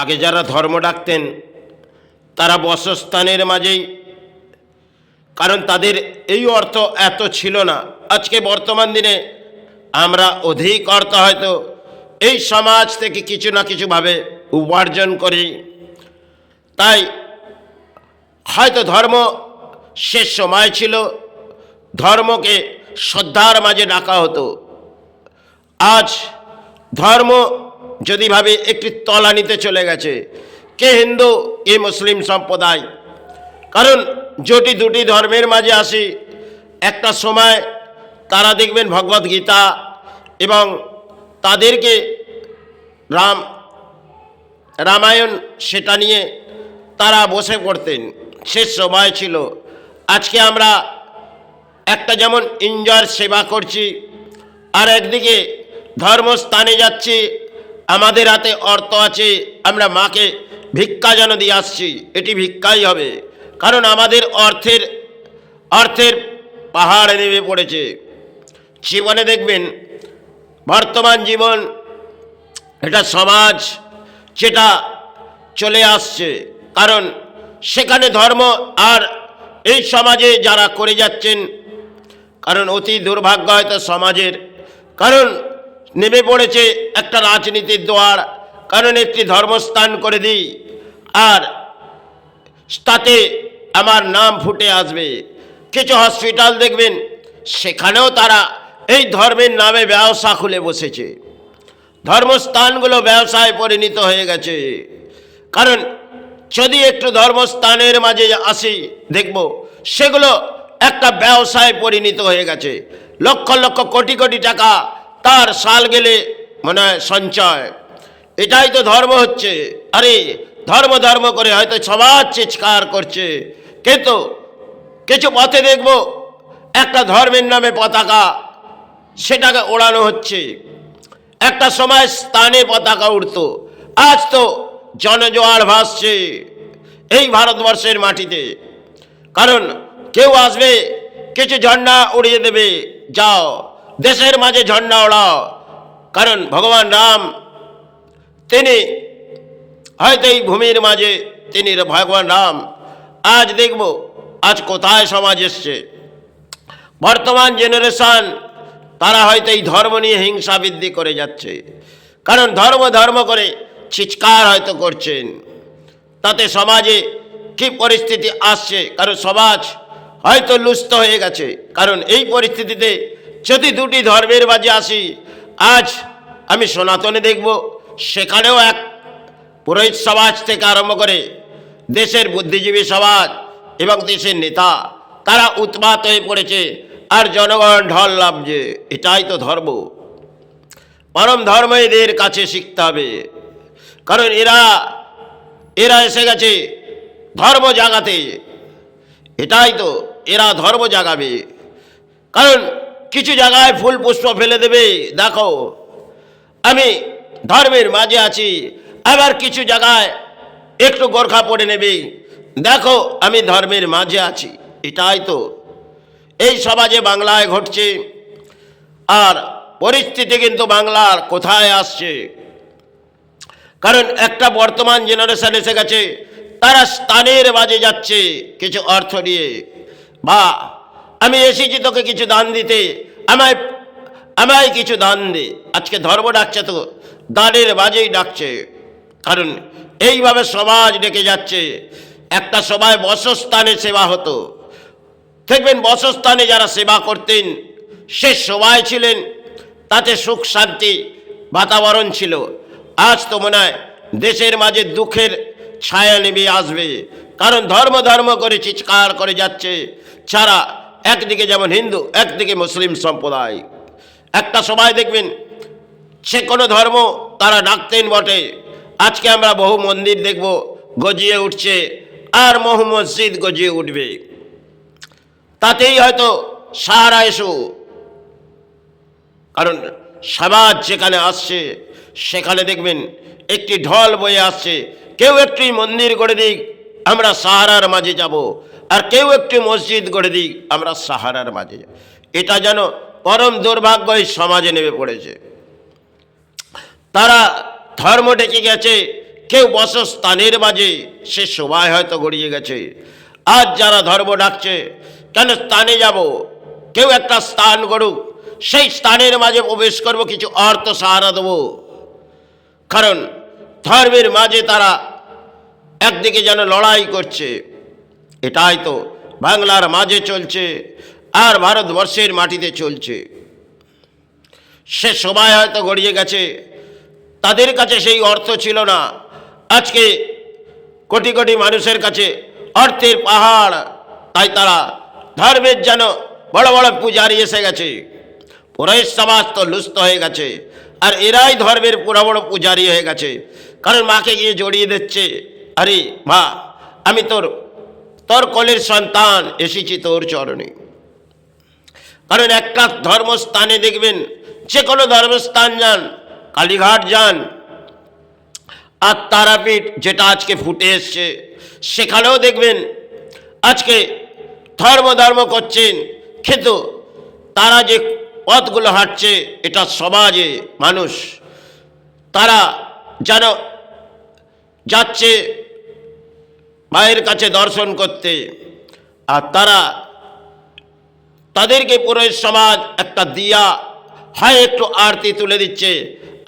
আগে যারা ধর্ম ডাকতেন তারা বসস্থানের মাঝেই, কারণ তাদের এই অর্থ এত ছিল না। আজকে বর্তমান দিনে আমরা অধিক অর্থ হয়তো এই সমাজ থেকে কিছু না কিছুভাবে উপার্জন করি, তাই হয়তো ধর্ম শেষ সময় ছিল, ধর্মকে শ্রদ্ধার মাঝে ডাকা হতো। আজ ধর্ম যদি ভাবে একটি তলানিতে চলে গেছে, কে হিন্দু কে মুসলিম সম্প্রদায়। কারণ যদি দুটি ধর্মের মাঝে আসি, একটা সময় তারা দেখবেন ভগবদ গীতা এবং তাদেরকে রামায়ণ সেটা নিয়ে তারা বসে পড়তেন, শেষ সময় ছিল। আজকে আমরা একটা যেমন এনজয়ের সেবা করছি, আর একদিকে ধর্মস্থানে যাচ্ছি, আমাদের হাতে অর্থ আছে, আমরা মাকে ভিক্ষা যেন দিয়ে আসছি, এটি ভিক্ষাই হবে। কারণ আমাদের অর্থের পাহাড় নেমে পড়েছে। জীবনে দেখবেন বর্তমান জীবন এটা সমাজ যেটা চলে আসছে, কারণ সেখানে ধর্ম আর এই সমাজে যারা করে যাচ্ছেন, কারণ অতি দুর্ভাগ্য হয়তো সমাজের, কারণ নেমে পড়েছে একটা রাজনীতির দোয়ার, কারণ একটি ধর্মস্থান করে দিই আর তাতে আমার নাম ফুটে আসবে। কিছু হসপিটাল দেখবেন সেখানেও তারা এই ধর্মের নামে ব্যবসা খুলে বসেছে, ধর্মস্থানগুলো ব্যবসায় পরিণত হয়ে গেছে। কারণ যদি একটু ধর্মস্থানের মাঝে আসি, দেখব সেগুলো একটা ব্যবসায় পরিণত হয়ে গেছে। লক্ষ লক্ষ কোটি কোটি টাকা তার সাল গেলে মনে হয় সঞ্চয়। এটাই তো ধর্ম হচ্ছে। আরে ধর্ম ধর্ম করে হয়তো সমাজ চিৎকার করছে, কিন্তু কিছু পথে দেখব একটা ধর্মের নামে পতাকা সেটাকে ওড়ানো হচ্ছে। একটা সময় স্থানে পতাকা উঠত, আজ তো জনজোয়ার ভাসছে এই ভারতবর্ষের মাটিতে। কারণ কেউ আসবে কিছু ঝন্ডা উড়িয়ে দেবে, যাও দেশের মাঝে ঝন্ডা ওড়াও। কারণ ভগবান রাম তিনি হয়তো এই ভূমির মাঝে তিনি ভগবান রাম। আজ দেখব আজ কোথায় সমাজ এসছে, বর্তমান জেনারেশন তারা হয়তো এই ধর্ম নিয়ে হিংসা বৃদ্ধি করে যাচ্ছে। কারণ ধর্ম ধর্ম করে চিৎকার হয়তো করছেন, তাতে সমাজে কি পরিস্থিতি আসছে, কারণ সমাজ হয়তো লুপ্ত হয়ে গেছে। কারণ এই পরিস্থিতিতে যদি দুটি ধর্মের মাঝে আসি, আজ আমি সনাতনে দেখব সেখানেও এক পুরোহিত সমাজ থেকে আরম্ভ করে দেশের বুদ্ধিজীবী সমাজ এবং দেশের নেতা তারা উৎপাত হয়ে পড়েছে, আর জনগণ ঢল নামছে। এটাই তো ধর্ম। পরম ধর্ম এদের কাছে শিখতে হবে, কারণ এরা এসে গেছে ধর্ম জাগাতে। এটাই তো, এরা ধর্ম জাগাবে। কারণ কিছু জায়গায় ফুল পুষ্প ফেলে দেবে, দেখো আমি ধর্মের মাঝে আছি, আবার কিছু জায়গায় একটু গোরখা পড়ে নেবে, দেখো আমি ধর্মের মাঝে আছি। এটাই তো এই সমাজে বাংলায় ঘটছে। আর পরিস্থিতি কিন্তু বাংলার কোথায় আসছে, কারণ একটা বর্তমান জেনারেশন এসে গেছে, তারা স্থানের মাঝে যাচ্ছে কিছু অর্থ নিয়ে, বা আমি এসেছি তোকে কিছু দান দিতে, আমায় কিছু দান দে। আজকে ধর্ম ডাকছে তো দানের মাঝেই ডাকছে, কারণ এইভাবে সমাজ ডেকে যাচ্ছে। একটা সময় বসস্থানে সেবা হতো, দেখবেন বসস্থানে যারা সেবা করতেন সে সবাই ছিলেন, তাতে সুখ শান্তি বাতাবরণ ছিল। আজ তো মনে হয় দেশের মাঝে দুঃখের ছায়া নেমে আসবে, কারণ ধর্ম ধর্ম করে চিৎকার করে যাচ্ছে যারা, একদিকে যেমন হিন্দু একদিকে মুসলিম সম্প্রদায়। একটা সময় দেখবেন সে কোনো ধর্ম তারা ডাকতেন বটে, আজকে আমরা বহু মন্দির দেখব গজিয়ে উঠছে, আর বহু মসজিদ গজিয়ে উঠবে। তাতেই হয়তো সাহারা এসো, কারণ সমাজ যেখানে আসছে সেখানে দেখবেন একটি ঢল বয়ে আসছে। কেউ একটি মন্দির গড়ে দিক, আমরা সাহারার মাঝে যাব, আর কেউ একটি মসজিদ গড়ে দিক, আমরা সাহারার মাঝে যাব। এটা যেন পরম দুর্ভাগ্য এই সমাজে নেমে পড়েছে। তারা ধর্ম ডেকে গেছে, কেউ বসস্থানের মাঝে সে সময় হয়তো গড়িয়ে গেছে। আজ যারা ধর্ম ডাকছে, কেন স্থানে যাব, কেউ একটা স্থান গড়ুক, সেই স্থানের মাঝে প্রবেশ করব, কিছু অর্থ সাহারা দেবো। কারণ ধর্মের মাঝে তারা একদিকে যেন লড়াই করছে। এটাই তো বাংলার মাঝে চলছে আর ভারতবর্ষের মাটিতে চলছে। সে সময় হয়তো গড়িয়ে গেছে, তাদের কাছে সেই অর্থ ছিল না। আজকে কোটি কোটি মানুষের কাছে অর্থের পাহাড়, তাই তারা ধর্মের যেন বড় বড় পূজারি এসে গেছে। পুরোহিত সমাজ তো লুপ্ত হয়ে গেছে, আর এরাই ধর্মের পুরো বড় পূজারি হয়ে গেছে। কারণ মাকে গিয়ে জড়িয়ে দিচ্ছে, আরে মা, আমি তোর কোলের সন্তান, এসেছি তোর চরণে। কারণ একটা ধর্মস্থানে দেখবেন, যে কোনো ধর্মস্থান যান, কালীঘাট যান আর তারাপীঠ যেটা আজকে ফুটে এসছে, সেখানেও দেখবেন আজকে ধর্ম করছেন, কিন্তু তারা যে পথগুলো হাঁটছে, এটা সমাজে মানুষ তারা যেন যাচ্ছে মায়ের কাছে দর্শন করতে, আর তাদেরকে পুরো সমাজ একটা দিয়া হয় একটু আরতি তুলে দিচ্ছে।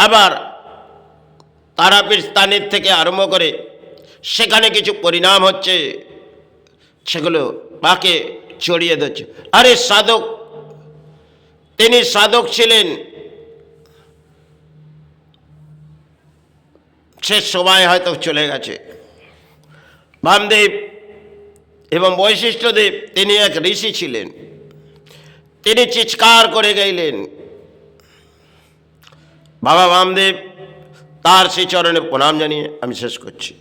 আবার তারাপীঠ স্থানের থেকে আরম্ভ করে সেখানে কিছু পরিণাম হচ্ছে, সেগুলো মাকে ছড়িয়ে দিচ্ছে। আরে সাধক, তিনি সাধক ছিলেন, সে সময় হয়তো চলে গেছে। বামদেব এবং বৈশিষ্ট্যদেব, তিনি এক ঋষি ছিলেন, তিনি চিৎকার করে গাইলেন। বাবা বামদেব, তার সেই চরণে প্রণাম জানিয়ে আমি শেষ করছি।